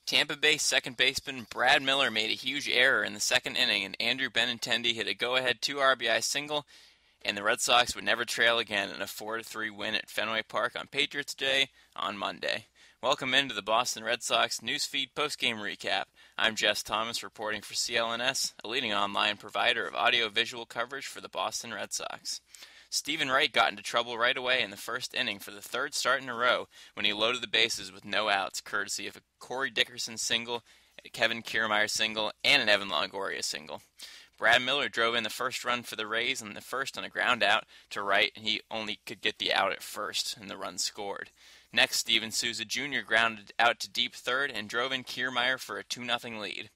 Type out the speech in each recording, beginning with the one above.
Tampa Bay second baseman Brad Miller made a huge error in the second inning, and Andrew Benintendi hit a go-ahead 2 RBI single, and the Red Sox would never trail again in a 4-3 win at Fenway Park on Patriots Day on Monday. Welcome into the Boston Red Sox Newsfeed postgame recap. I'm Jess Thomas reporting for CLNS, a leading online provider of audio-visual coverage for the Boston Red Sox. Stephen Wright got into trouble right away in the first inning for the third start in a row when he loaded the bases with no outs, courtesy of a Corey Dickerson single, a Kevin Kiermaier single, and an Evan Longoria single. Brad Miller drove in the first run for the Rays in the first on a ground out to Wright, and he only could get the out at first, and the run scored. Next, Steven Souza Jr. grounded out to deep third and drove in Kiermaier for a 2-0 lead.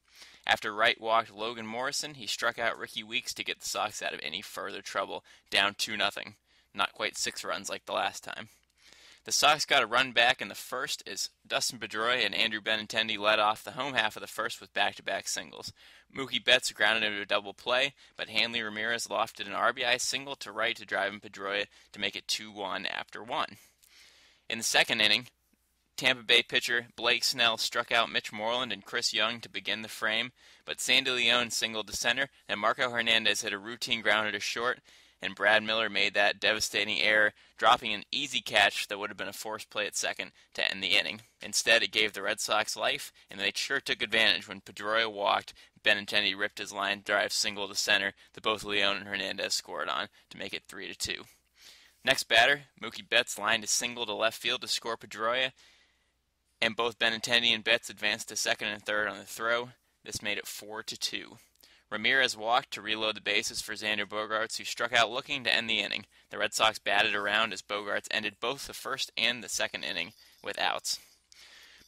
After Wright walked Logan Morrison, he struck out Ricky Weeks to get the Sox out of any further trouble, down 2-0. Not quite 6 runs like the last time. The Sox got a run back in the first as Dustin Pedroia and Andrew Benintendi led off the home half of the first with back-to-back singles. Mookie Betts grounded into a double play, but Hanley Ramirez lofted an RBI single to Wright to drive in Pedroia to make it 2-1 after 1. In the second inning, Tampa Bay pitcher Blake Snell struck out Mitch Moreland and Chris Young to begin the frame, but Sandy Leon singled to center, and Marco Hernandez hit a routine grounder to short, and Brad Miller made that devastating error, dropping an easy catch that would have been a forced play at second to end the inning. Instead, it gave the Red Sox life, and they sure took advantage when Pedroia walked. Benintendi ripped his line drive single to center that both Leon and Hernandez scored on to make it 3-2. Next batter, Mookie Betts lined a single to left field to score Pedroia, and both Benintendi and Betts advanced to second and third on the throw. This made it 4-2. Ramirez walked to reload the bases for Xander Bogaerts, who struck out looking to end the inning. The Red Sox batted around as Bogaerts ended both the first and the second inning with outs.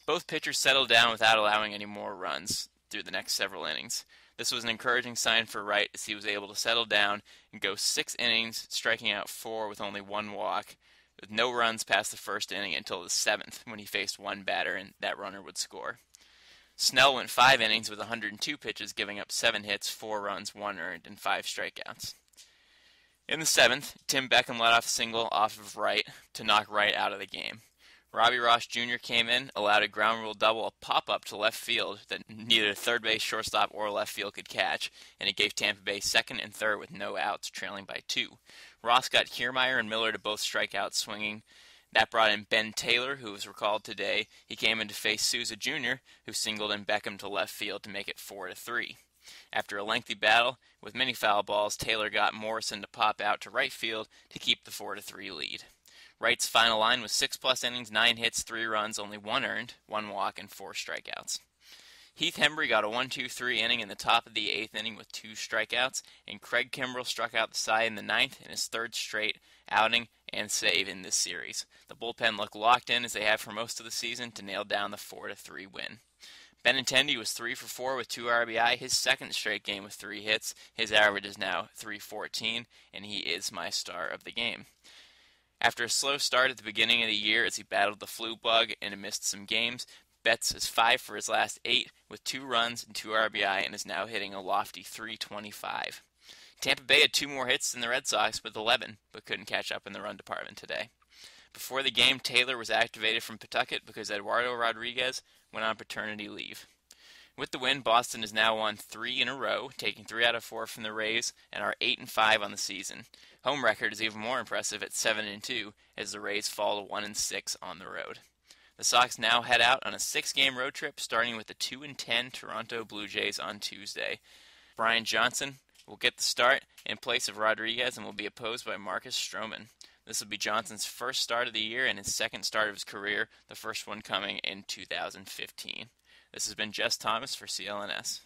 Both pitchers settled down without allowing any more runs through the next several innings. This was an encouraging sign for Wright as he was able to settle down and go 6 innings, striking out 4 with only 1 walk, with no runs past the first inning until the 7th when he faced one batter and that runner would score. Snell went 5 innings with 102 pitches, giving up 7 hits, 4 runs, 1 earned, and 5 strikeouts. In the 7th, Tim Beckham led off a single off of Wright to knock Wright out of the game. Robbie Ross Jr. came in, allowed a ground rule double, a pop-up to left field that neither third base, shortstop, or left field could catch, and it gave Tampa Bay second and third with no outs, trailing by 2. Ross got Kiermaier and Miller to both strike out swinging. That brought in Ben Taylor, who was recalled today. He came in to face Souza Jr., who singled in Beckham to left field to make it 4-3. After a lengthy battle with many foul balls, Taylor got Morrison to pop out to right field to keep the 4-3 lead. Wright's final line was 6+ innings, 9 hits, 3 runs, only 1 earned, 1 walk, and 4 strikeouts. Heath Hembree got a 1-2-3 inning in the top of the 8th inning with 2 strikeouts, and Craig Kimbrell struck out the side in the 9th in his 3rd straight outing and save in this series. The bullpen looked locked in as they have for most of the season to nail down the 4-3 win. Benintendi was 3 for 4 with 2 RBI, his 2nd straight game with 3 hits. His average is now .314, and he is my star of the game. After a slow start at the beginning of the year as he battled the flu bug and missed some games, Betts is 5 for his last 8 with 2 runs and 2 RBI and is now hitting a lofty .325. Tampa Bay had 2 more hits than the Red Sox with 11, but couldn't catch up in the run department today. Before the game, Taylor was activated from Pawtucket because Eduardo Rodriguez went on paternity leave. With the win, Boston has now won 3 in a row, taking 3 out of 4 from the Rays, and are 8-5 on the season. Home record is even more impressive at 7-2, as the Rays fall to 1-6 on the road. The Sox now head out on a 6-game road trip, starting with the 2-10 Toronto Blue Jays on Tuesday. Brian Johnson will get the start in place of Rodriguez and will be opposed by Marcus Stroman. This will be Johnson's first start of the year and his 2nd start of his career, the first one coming in 2015. This has been Jess Thomas for CLNS.